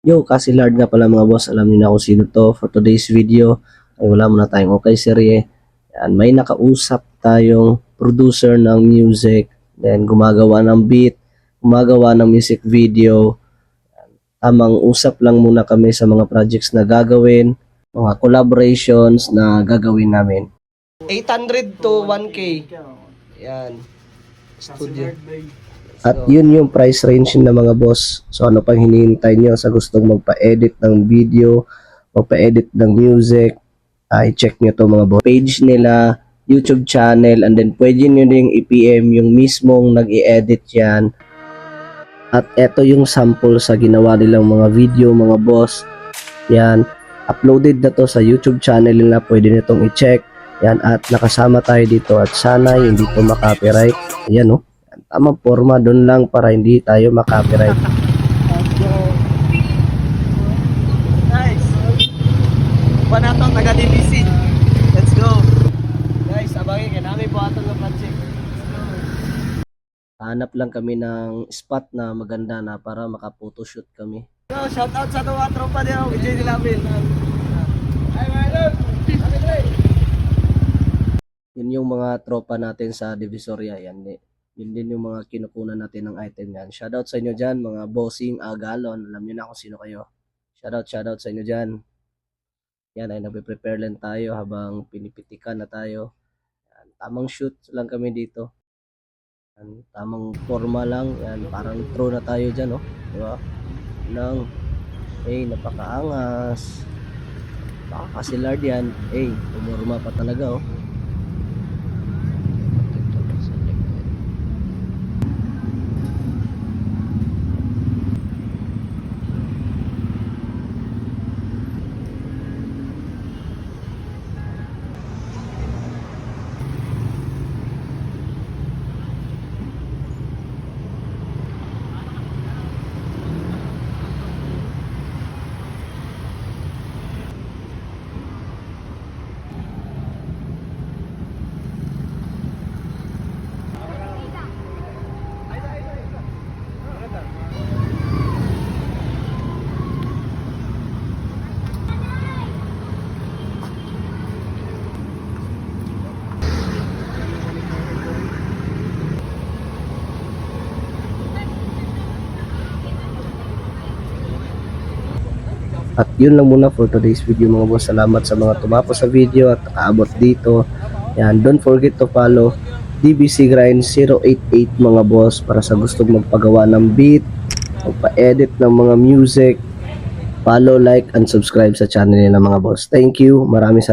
Yo, kasi Lard nga pala mga boss, alam niyo na kung sino to. For today's video, ay wala muna tayong okay serye. Yan, may nakausap tayong producer ng music, then gumagawa ng beat, gumagawa ng music video. Tamang usap lang muna kami sa mga projects na gagawin, mga collaborations na gagawin namin. 800 to 1K. Yan, studio. At yun yung price range ng mga boss. So ano pang hinihintay nyo sa gustong magpa-edit ng video, magpa-edit ng music, i-check nyo to mga boss. Page nila, YouTube channel, and then pwede nyo ding i-PM yung mismong nag-i-edit yan. At eto yung sample sa ginawa nilang mga video mga boss. Yan, uploaded na to sa YouTube channel nila, pwede nyo itong i-check. Yan, at nakasama tayo dito at sana hindi to makopyright. Ayan o. Tamang forma doon lang para hindi tayo makopyright. Nice. Pa na to, taga DBC. Let's go. Guys, abangin ka namin po atong ng project. Hanap lang kami ng spot na maganda na para maka-photoshoot kami. So, shout out sa mga tropa niyo, DJ Dilabin. Ay, mga Yun yung mga tropa natin sa Divisoria. Yun din yung mga kinukunan natin ng item yan. Shoutout sa inyo dyan, mga bossing, galon. Alam nyo na kung sino kayo. Shoutout sa inyo dyan. Yan ay nagpe-prepare lang tayo habang pinipitikan na tayo. Yan, tamang shoot lang kami dito. Yan, tamang forma lang. Yan, parang throw na tayo dyan, oh. Diba? Nang, napakaangas. Baka kasi Lard yan. Umurma pa talaga, oh. At yun lang muna for today's video mga boss. Salamat sa mga tumapos sa video at nakaabot dito. Yan, don't forget to follow DBC Grind 088 mga boss para sa gustong magpagawa ng beat, magpa-edit ng mga music. Follow, like, and subscribe sa channel nila mga boss. Thank you. Maraming salamat.